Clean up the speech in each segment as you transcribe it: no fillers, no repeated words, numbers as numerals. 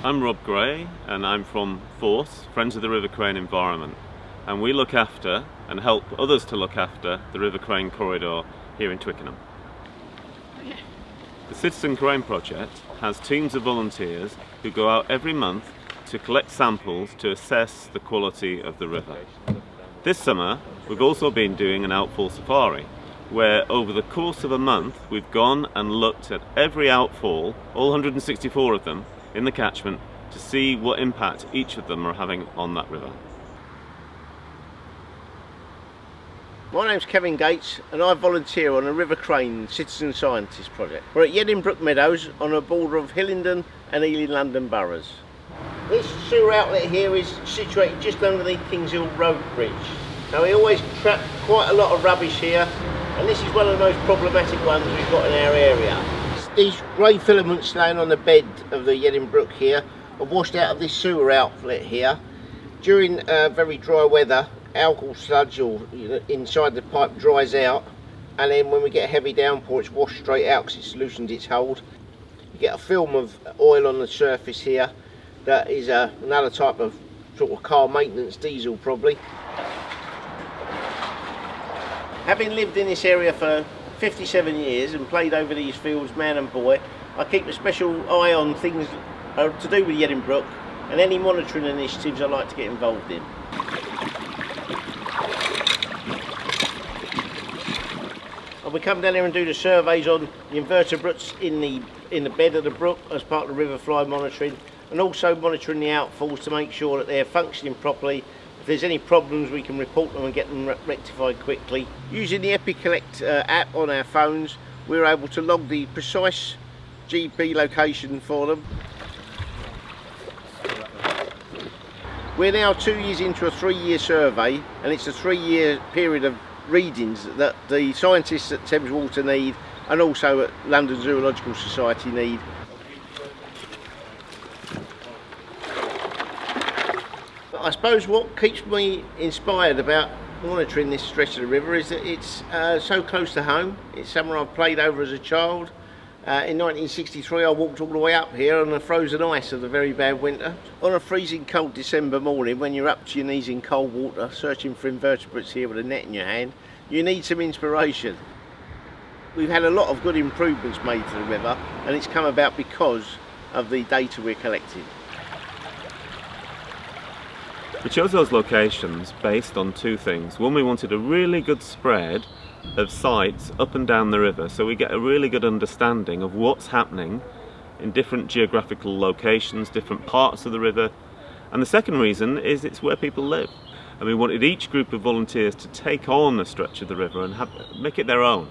I'm Rob Gray and I'm from FORCE, Friends of the River Crane Environment, and we look after and help others to look after the River Crane corridor here in Twickenham. The Citizen Crane Project has teams of volunteers who go out every month to collect samples to assess the quality of the river. This summer we've also been doing an outfall safari, where over the course of a month we've gone and looked at every outfall, all 164 of them, in the catchment to see what impact each of them are having on that river. My name's Kevin Gates and I volunteer on the River Crane Citizen Scientist Project. We're at Yeddinbrook Meadows on the border of Hillingdon and Ealing London boroughs. This sewer outlet here is situated just underneath Kings Hill Road Bridge. Now we always trap quite a lot of rubbish here, and this is one of the most problematic ones we've got in our area. These grey filaments laying on the bed of the Yeddinbrook here are washed out of this sewer outlet here. During very dry weather, alcohol sludge or inside the pipe dries out, and then when we get a heavy downpour it's washed straight out because it's loosened its hold. You get a film of oil on the surface here. That is another type of sort of car maintenance diesel probably. Having lived in this area for 57 years and played over these fields man and boy, I keep a special eye on things to do with Yeddinbrook and any monitoring initiatives I like to get involved in. We come down here and do the surveys on the invertebrates in the bed of the brook as part of the river fly monitoring, and also monitoring the outfalls to make sure that they're functioning properly. If there's any problems we can report them and get them rectified quickly. Using the EpiCollect app on our phones, we're able to log the precise GP location for them. We're now 2 years into a 3-year survey, and it's a 3-year period of readings that the scientists at Thames Water need and also at London Zoological Society need. I suppose what keeps me inspired about monitoring this stretch of the river is that it's so close to home. It's somewhere I've played over as a child. In 1963 I walked all the way up here on the frozen ice of the very bad winter. On a freezing cold December morning when you're up to your knees in cold water searching for invertebrates here with a net in your hand, you need some inspiration. We've had a lot of good improvements made to the river, and it's come about because of the data we're collecting. We chose those locations based on two things. One, we wanted a really good spread of sites up and down the river so we get a really good understanding of what's happening in different geographical locations, different parts of the river. And the second reason is it's where people live. And we wanted each group of volunteers to take on a stretch of the river and make it their own.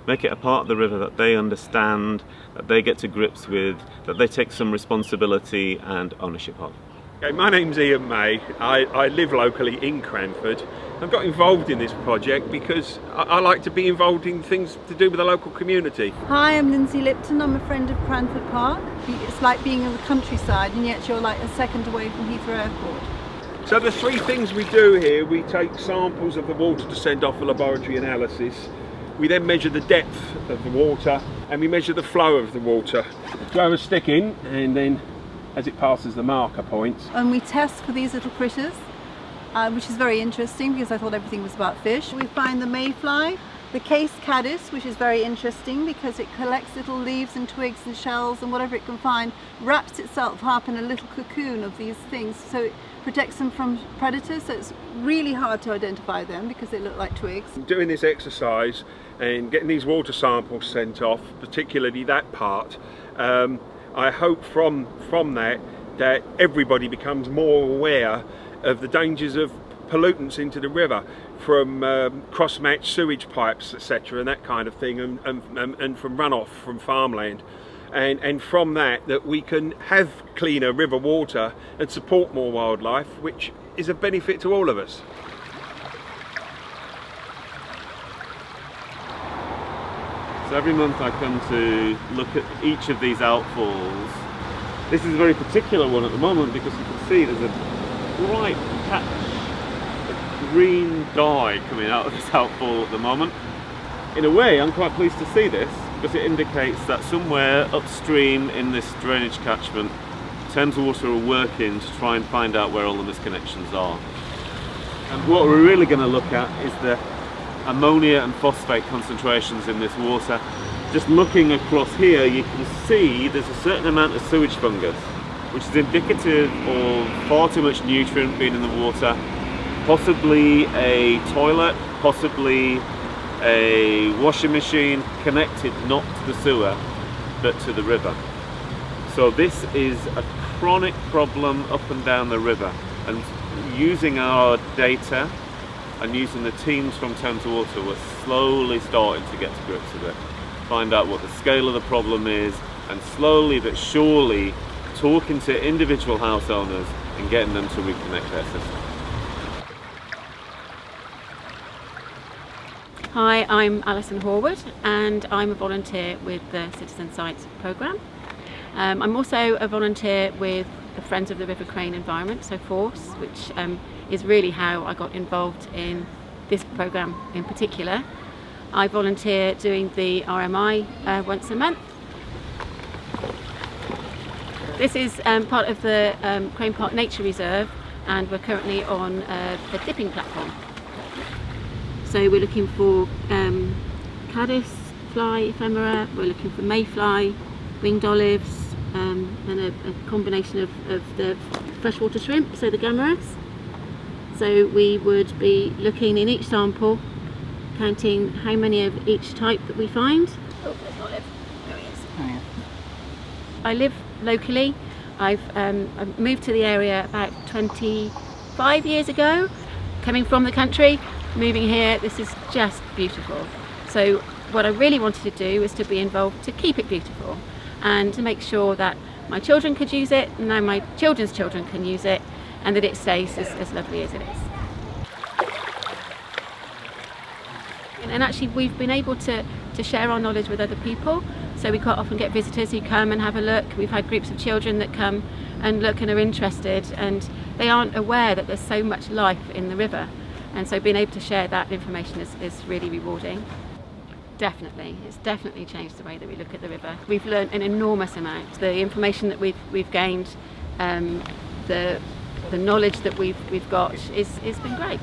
Make it a part of the river that they understand, that they get to grips with, that they take some responsibility and ownership of. Okay, my name's Ian May. I live locally in Cranford. I've got involved in this project because I like to be involved in things to do with the local community. Hi, I'm Lindsay Lipton. I'm a friend of Cranford Park. It's like being in the countryside and yet you're like a second away from Heathrow Airport. So the three things we do here, we take samples of the water to send off for laboratory analysis. We then measure the depth of the water and we measure the flow of the water. Throw a stick in and then as it passes the marker points. And we test for these little critters, which is very interesting because I thought everything was about fish. We find the mayfly, the case caddis, which is very interesting because it collects little leaves and twigs and shells and whatever it can find, wraps itself up in a little cocoon of these things, so it protects them from predators, so it's really hard to identify them because they look like twigs. Doing this exercise and getting these water samples sent off, particularly that part, I hope from that everybody becomes more aware of the dangers of pollutants into the river from cross-matched sewage pipes, etc., and that kind of thing, and from runoff from farmland. And from that we can have cleaner river water and support more wildlife, which is a benefit to all of us. So every month I come to look at each of these outfalls. This is a very particular one at the moment because you can see there's a bright patch of green dye coming out of this outfall at the moment. In a way, I'm quite pleased to see this because it indicates that somewhere upstream in this drainage catchment Thames Water are working to try and find out where all the misconnections are. And what we're really going to look at is the ammonia and phosphate concentrations in this water. Just looking across here, you can see there's a certain amount of sewage fungus, which is indicative of far too much nutrient being in the water, possibly a toilet, possibly a washing machine connected not to the sewer but to the river. So this is a chronic problem up and down the river, and using our data and using the teams from Thames Water, we're slowly starting to get to grips with it, find out what the scale of the problem is, and slowly but surely talking to individual house owners and getting them to reconnect their system. Hi, I'm Alison Horwood and I'm a volunteer with the Citizen Science programme. I'm also a volunteer with the Friends of the River Crane Environment, so FORCE, which is really how I got involved in this programme in particular. I volunteer doing the RMI once a month. This is part of the Crane Park Nature Reserve, and we're currently on a dipping platform. So we're looking for caddis, fly, ephemera, we're looking for mayfly, winged olives, and a combination of the freshwater shrimp, so the gammarus. So we would be looking in each sample, counting how many of each type that we find. Oh, there's an olive. There he is. Oh, yeah. I live locally. I've moved to the area about 25 years ago, coming from the country. Moving here, this is just beautiful. So what I really wanted to do is to be involved to keep it beautiful and to make sure that my children could use it, and now my children's children can use it, and that it stays as lovely as it is. And actually we've been able to share our knowledge with other people, so we quite often get visitors who come and have a look. We've had groups of children that come and look and are interested, and they aren't aware that there's so much life in the river. And so being able to share that information is really rewarding. Definitely, it's definitely changed the way that we look at the river. We've learned an enormous amount. The information that we've gained, the knowledge that we've got, it's been great.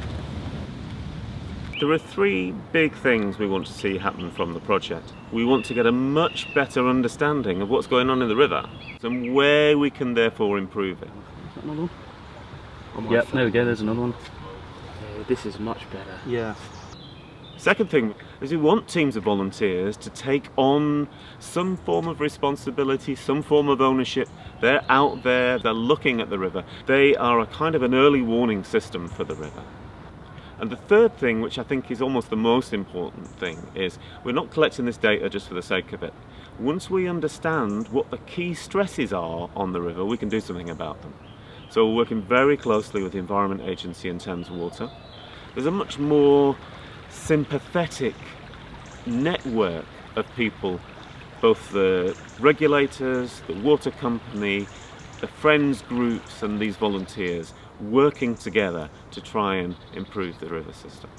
There are three big things we want to see happen from the project. We want to get a much better understanding of what's going on in the river and where we can therefore improve it. Is that another one? Yep, there we go, there's another one. This is much better. Yeah. Second thing is we want teams of volunteers to take on some form of responsibility, some form of ownership. They're out there, they're looking at the river. They are a kind of an early warning system for the river. And the third thing, which I think is almost the most important thing, is we're not collecting this data just for the sake of it. Once we understand what the key stresses are on the river, we can do something about them. So we're working very closely with the Environment Agency and Thames Water. There's a much more sympathetic network of people, both the regulators, the water company, the friends groups and these volunteers working together to try and improve the river system.